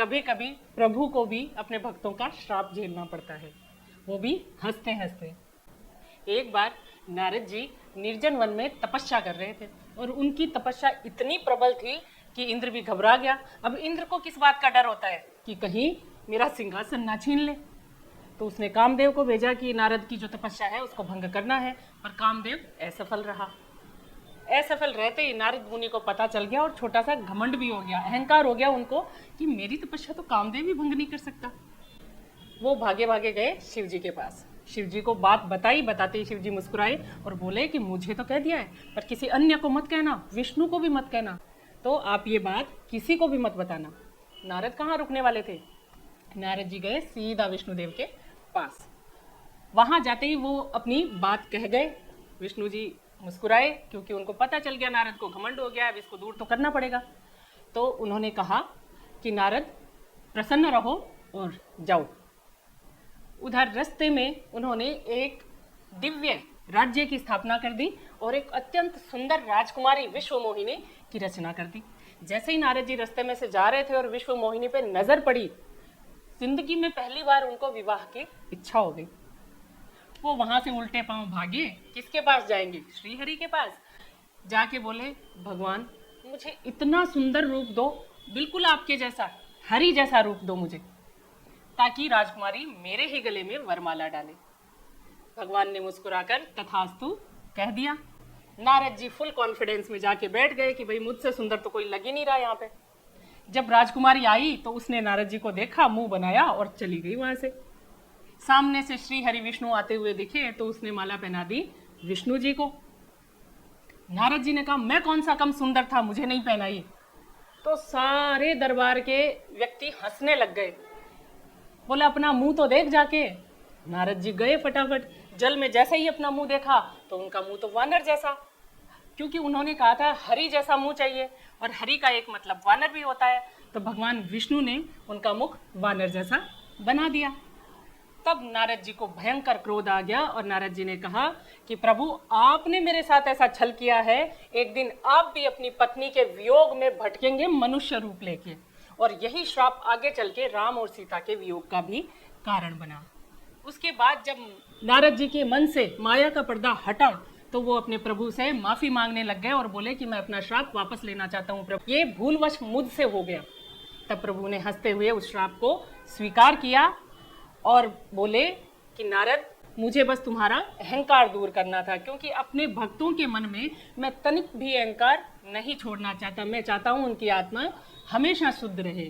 कभी कभी प्रभु को भी अपने भक्तों का श्राप झेलना पड़ता है, वो भी हंसते हंसते। एक बार नारद जी निर्जन वन में तपस्या कर रहे थे और उनकी तपस्या इतनी प्रबल थी कि इंद्र भी घबरा गया। अब इंद्र को किस बात का डर होता है कि कहीं मेरा सिंहासन ना छीन ले, तो उसने कामदेव को भेजा कि नारद की जो तपस्या है उसको भंग करना है, पर कामदेव असफल रहा। असफल रहते ही नारद मुनि को पता चल गया और छोटा सा घमंड भी हो गया, अहंकार हो गया उनको कि मेरी तपस्या तो कामदेव भी भंग नहीं कर सकता। वो भागे भागे गए शिव जी के पास। शिव जी को बात बताई, बताते ही शिव जी मुस्कुराए और बोले कि मुझे तो कह दिया है, पर किसी अन्य को मत कहना, विष्णु को भी मत कहना, तो आप ये बात किसी को भी मत बताना। नारद कहाँ रुकने वाले थे, नारद जी गए सीधा विष्णुदेव के पास। वहां जाते ही वो अपनी बात कह गए। विष्णु जी मुस्कुराए क्योंकि उनको पता चल गया नारद को घमंड हो गया, अब इसको दूर तो करना पड़ेगा। तो उन्होंने कहा कि नारद प्रसन्न रहो और जाओ। उधर रास्ते में उन्होंने एक दिव्य राज्य की स्थापना कर दी और एक अत्यंत सुंदर राजकुमारी विश्व मोहिनी की रचना कर दी। जैसे ही नारद जी रास्ते में से जा रहे थे और विश्व मोहिनी पे नजर पड़ी, जिंदगी में पहली बार उनको विवाह की इच्छा हो गई। वो वहां से उल्टे पांव भागे। किसके पास जाएंगे, श्रीहरि के पास। जाके बोले भगवान मुझे इतना सुंदर रूप दो, बिल्कुल आपके जैसा, हरि जैसा रूप दो मुझे, ताकि राजकुमारी मेरे ही गले में वरमाला डाले। भगवान ने मुस्कुराकर तथास्तु कह दिया। नारद जी फुल कॉन्फिडेंस में जाके बैठ गए कि भाई मुझसे सुंदर तो कोई लग ही नहीं रहा यहाँ पे। जब राजकुमारी आई तो उसने नारद जी को देखा, मुंह बनाया और चली गई वहां से। सामने से श्री हरि विष्णु आते हुए दिखे तो उसने माला पहना दी विष्णु जी को। नारद जी ने कहा मैं कौन सा कम सुंदर था, मुझे नहीं पहनाई। तो सारे दरबार के व्यक्ति हंसने लग गए। बोले अपना मुंह तो देख जाके। नारद जी गए फटाफट, जल में जैसे ही अपना मुंह देखा तो उनका मुंह तो वानर जैसा, क्योंकि उन्होंने कहा था हरि जैसा मुंह चाहिए और हरि का एक मतलब वानर भी होता है। तो भगवान विष्णु ने उनका मुख वानर जैसा बना दिया। तब नारद जी को भयंकर क्रोध आ गया और नारद जी ने कहा कि प्रभु आपने मेरे साथ ऐसा छल किया है, एक दिन आप भी अपनी पत्नी के वियोग में भटकेंगे मनुष्य रूप लेके, और यही श्राप आगे चल के राम और सीता के वियोग का भी कारण बना। उसके बाद जब नारद जी के मन से माया का पर्दा हटा तो वो अपने प्रभु से माफी मांगने लग गए और बोले कि मैं अपना श्राप वापस लेना चाहता हूँ प्रभु, ये भूलवश मुझसे हो गया। तब प्रभु ने हंसते हुए उस श्राप को स्वीकार किया और बोले कि नारद मुझे बस तुम्हारा अहंकार दूर करना था, क्योंकि अपने भक्तों के मन में मैं तनिक भी अहंकार नहीं छोड़ना चाहता। मैं चाहता हूँ उनकी आत्मा हमेशा शुद्ध रहे।